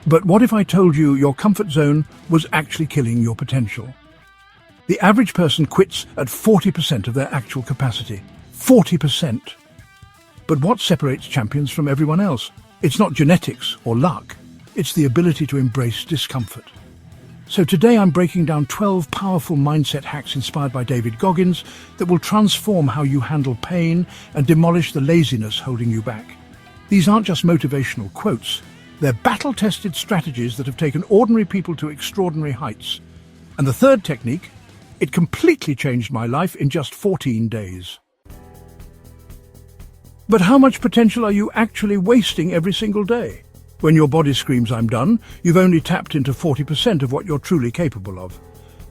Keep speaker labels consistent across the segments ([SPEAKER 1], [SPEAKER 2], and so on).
[SPEAKER 1] But what if I told you your comfort zone was actually killing your potential? The average person quits at 40% of their actual capacity. 40%. But what separates champions from everyone else? It's not genetics or luck. It's the ability to embrace discomfort. So today I'm breaking down 12 powerful mindset hacks inspired by David Goggins that will transform how you handle pain and demolish the laziness holding you back. These aren't just motivational quotes. They're battle-tested strategies that have taken ordinary people to extraordinary heights. And the third technique, it completely changed my life in just 14 days. But how much potential are you actually wasting every single day? When your body screams, "I'm done," you've only tapped into 40% of what you're truly capable of.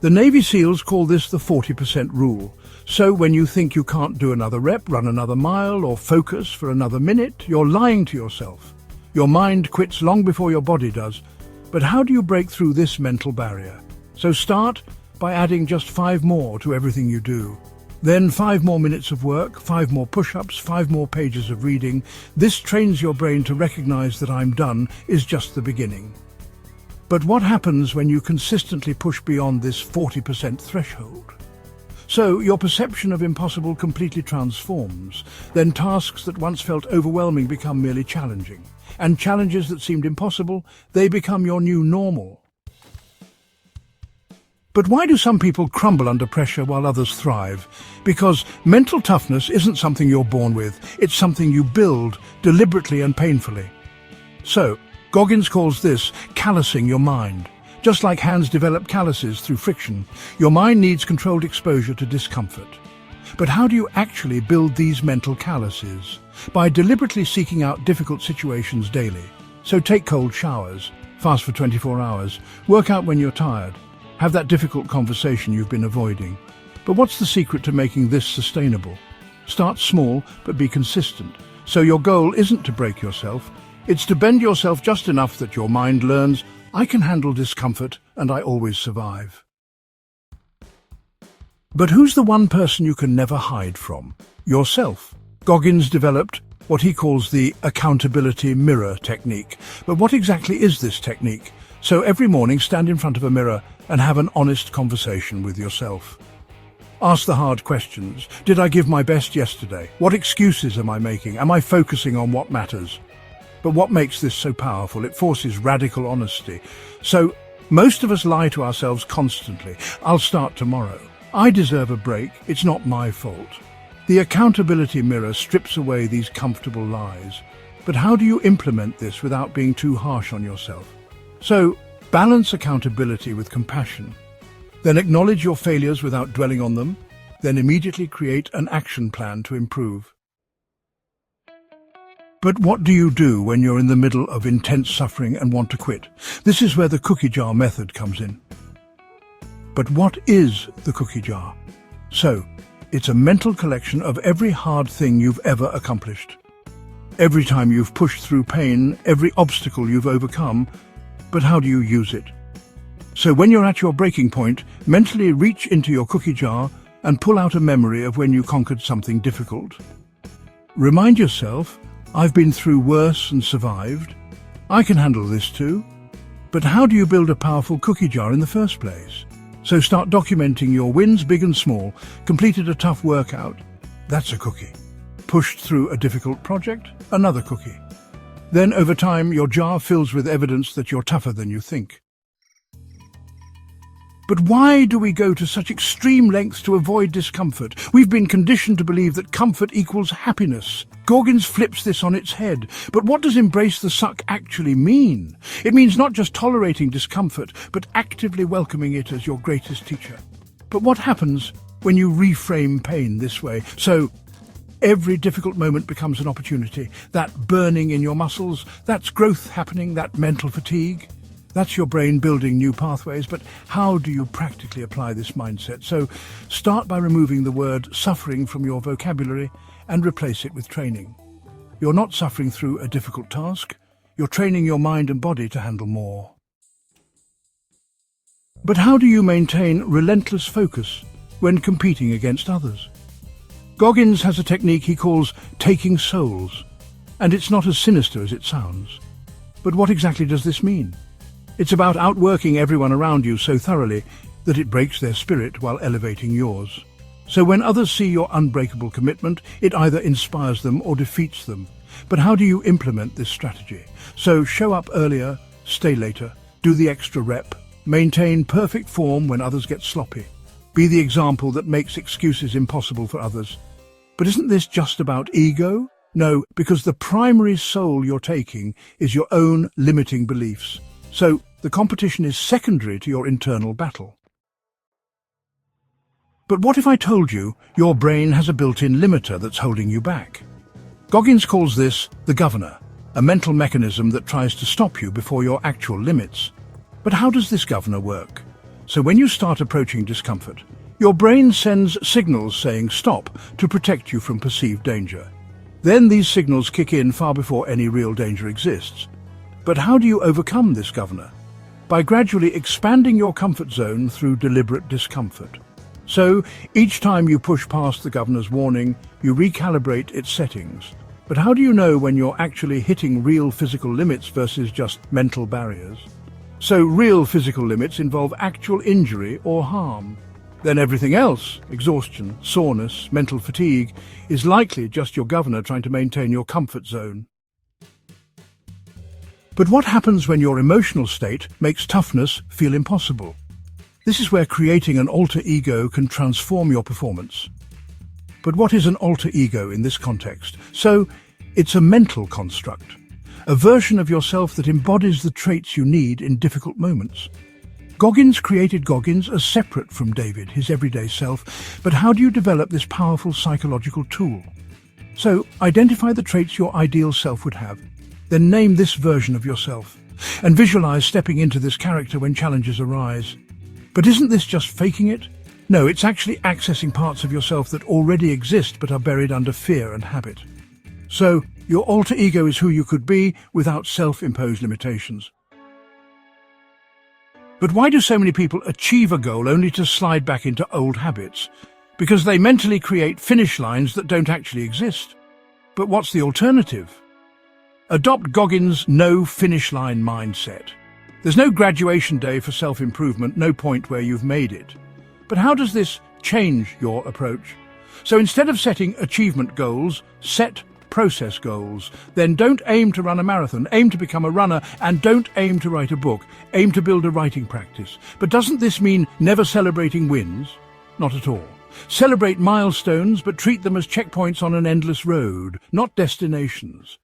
[SPEAKER 1] The Navy SEALs call this the 40% rule. So when you think you can't do another rep, run another mile, or focus for another minute, you're lying to yourself. Your mind quits long before your body does. But how do you break through this mental barrier? So start by adding just 5 more to everything you do. Then 5 more minutes of work, 5 more push-ups, 5 more pages of reading. This trains your brain to recognize that "I'm done" is just the beginning. But what happens when you consistently push beyond this 40% threshold? So your perception of impossible completely transforms. Then tasks that once felt overwhelming become merely challenging. And challenges that seemed impossible, they become your new normal. But why do some people crumble under pressure while others thrive? Because mental toughness isn't something you're born with. It's something you build deliberately and painfully. So, Goggins calls this callousing your mind. Just like hands develop calluses through friction, your mind needs controlled exposure to discomfort. But how do you actually build these mental calluses? By deliberately seeking out difficult situations daily. So take cold showers, fast for 24 hours, work out when you're tired, have that difficult conversation you've been avoiding. But what's the secret to making this sustainable? Start small, but be consistent. So your goal isn't to break yourself, it's to bend yourself just enough that your mind learns, "I can handle discomfort and I always survive." But who's the one person you can never hide from? Yourself. Goggins developed what he calls the accountability mirror technique. But what exactly is this technique? So every morning stand in front of a mirror and have an honest conversation with yourself. Ask the hard questions. Did I give my best yesterday? What excuses am I making? Am I focusing on what matters? But what makes this so powerful? It forces radical honesty. So most of us lie to ourselves constantly. "I'll start tomorrow. I deserve a break. It's not my fault." The accountability mirror strips away these comfortable lies. But how do you implement this without being too harsh on yourself? So balance accountability with compassion. Then acknowledge your failures without dwelling on them. Then immediately create an action plan to improve. But what do you do when you're in the middle of intense suffering and want to quit? This is where the cookie jar method comes in. But what is the cookie jar? So, it's a mental collection of every hard thing you've ever accomplished. Every time you've pushed through pain, every obstacle you've overcome. But how do you use it? So when you're at your breaking point, mentally reach into your cookie jar and pull out a memory of when you conquered something difficult. Remind yourself, "I've been through worse and survived. I can handle this too." But how do you build a powerful cookie jar in the first place? So start documenting your wins, big and small. Completed a tough workout? That's a cookie. Pushed through a difficult project? Another cookie. Then over time, your jar fills with evidence that you're tougher than you think. But why do we go to such extreme lengths to avoid discomfort? We've been conditioned to believe that comfort equals happiness. Goggins flips this on its head. But what does embrace the suck actually mean? It means not just tolerating discomfort, but actively welcoming it as your greatest teacher. But what happens when you reframe pain this way? So every difficult moment becomes an opportunity. That burning in your muscles, that's growth happening, that mental fatigue. That's your brain building new pathways, but how do you practically apply this mindset? So start by removing the word suffering from your vocabulary and replace it with training. You're not suffering through a difficult task. You're training your mind and body to handle more. But how do you maintain relentless focus when competing against others? Goggins has a technique he calls taking souls, and it's not as sinister as it sounds. But what exactly does this mean? It's about outworking everyone around you so thoroughly that it breaks their spirit while elevating yours. So when others see your unbreakable commitment, it either inspires them or defeats them. But how do you implement this strategy? So show up earlier, stay later, do the extra rep, maintain perfect form when others get sloppy. Be the example that makes excuses impossible for others. But isn't this just about ego? No, because the primary soul you're taking is your own limiting beliefs. So the competition is secondary to your internal battle. But what if I told you your brain has a built-in limiter that's holding you back? Goggins calls this the governor, a mental mechanism that tries to stop you before your actual limits. But how does this governor work? So when you start approaching discomfort, your brain sends signals saying stop to protect you from perceived danger. Then these signals kick in far before any real danger exists. But how do you overcome this governor? By gradually expanding your comfort zone through deliberate discomfort. So, each time you push past the governor's warning, you recalibrate its settings. But how do you know when you're actually hitting real physical limits versus just mental barriers? So, real physical limits involve actual injury or harm. Then everything else, exhaustion, soreness, mental fatigue, is likely just your governor trying to maintain your comfort zone. But what happens when your emotional state makes toughness feel impossible? This is where creating an alter ego can transform your performance. But what is an alter ego in this context? So, it's a mental construct, a version of yourself that embodies the traits you need in difficult moments. Goggins created Goggins as separate from David, his everyday self, but how do you develop this powerful psychological tool? So, identify the traits your ideal self would have, then name this version of yourself, and visualize stepping into this character when challenges arise. But isn't this just faking it? No, it's actually accessing parts of yourself that already exist but are buried under fear and habit. So, your alter ego is who you could be without self-imposed limitations. But why do so many people achieve a goal only to slide back into old habits? Because they mentally create finish lines that don't actually exist. But what's the alternative? Adopt Goggins' no finish line mindset. There's no graduation day for self-improvement, no point where you've made it. But how does this change your approach? So instead of setting achievement goals, set process goals. Then don't aim to run a marathon, aim to become a runner, and don't aim to write a book, aim to build a writing practice. But doesn't this mean never celebrating wins? Not at all. Celebrate milestones, but treat them as checkpoints on an endless road, not destinations.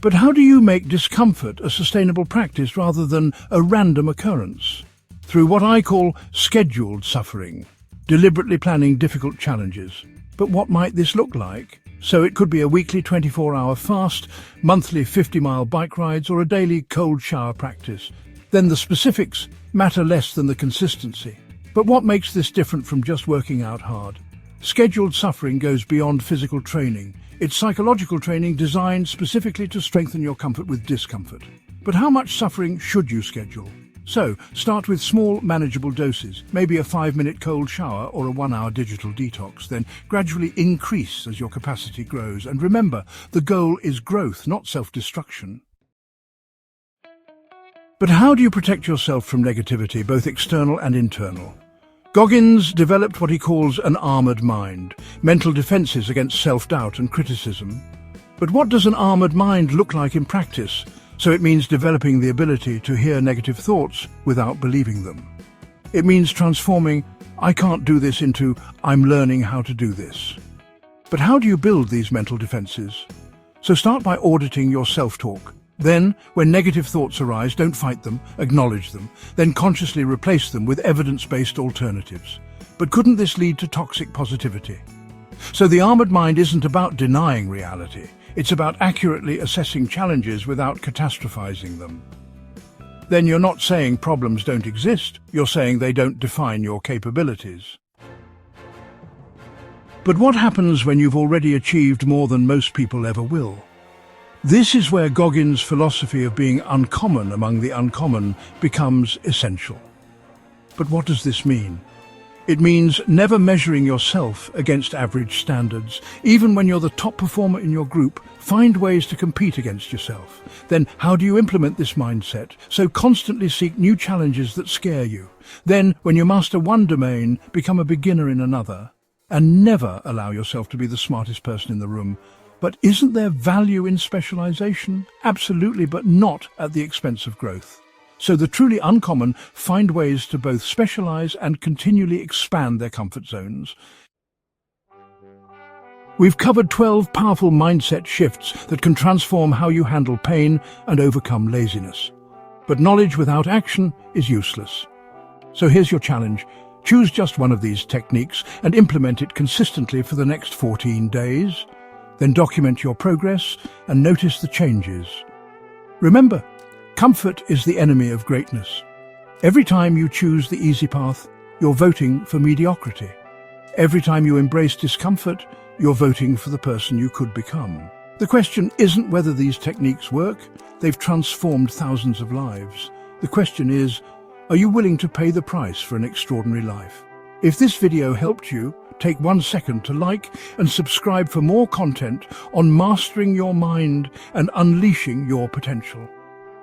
[SPEAKER 1] But how do you make discomfort a sustainable practice rather than a random occurrence? Through what I call scheduled suffering, deliberately planning difficult challenges. But what might this look like? So it could be a weekly 24-hour fast, monthly 50-mile bike rides, or a daily cold shower practice. Then the specifics matter less than the consistency. But what makes this different from just working out hard? Scheduled suffering goes beyond physical training. It's psychological training designed specifically to strengthen your comfort with discomfort. But how much suffering should you schedule? So, start with small, manageable doses, maybe a 5-minute cold shower or a 1-hour digital detox, then gradually increase as your capacity grows. And remember, the goal is growth, not self-destruction. But how do you protect yourself from negativity, both external and internal? Goggins developed what he calls an armored mind, mental defenses against self-doubt and criticism. But what does an armored mind look like in practice? So it means developing the ability to hear negative thoughts without believing them. It means transforming "I can't do this" into "I'm learning how to do this." But how do you build these mental defenses? So start by auditing your self-talk. Then, when negative thoughts arise, don't fight them, acknowledge them, then consciously replace them with evidence-based alternatives. But couldn't this lead to toxic positivity? So the armored mind isn't about denying reality. It's about accurately assessing challenges without catastrophizing them. Then you're not saying problems don't exist, you're saying they don't define your capabilities. But what happens when you've already achieved more than most people ever will? This is where Goggins' philosophy of being uncommon among the uncommon becomes essential. But what does this mean? It means never measuring yourself against average standards. Even when you're the top performer in your group, find ways to compete against yourself. Then how do you implement this mindset? So constantly seek new challenges that scare you. Then, when you master one domain, become a beginner in another. And never allow yourself to be the smartest person in the room. But isn't there value in specialization? Absolutely, but not at the expense of growth. So the truly uncommon find ways to both specialize and continually expand their comfort zones. We've covered 12 powerful mindset shifts that can transform how you handle pain and overcome laziness. But knowledge without action is useless. So here's your challenge. Choose just one of these techniques and implement it consistently for the next 14 days. Then document your progress and notice the changes. Remember, comfort is the enemy of greatness. Every time you choose the easy path, you're voting for mediocrity. Every time you embrace discomfort, you're voting for the person you could become. The question isn't whether these techniques work. They've transformed thousands of lives. The question is, are you willing to pay the price for an extraordinary life? If this video helped you, take 1 second to like and subscribe for more content on mastering your mind and unleashing your potential.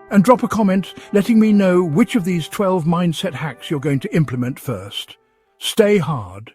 [SPEAKER 1] And drop a comment letting me know which of these 12 mindset hacks you're going to implement first. Stay hard.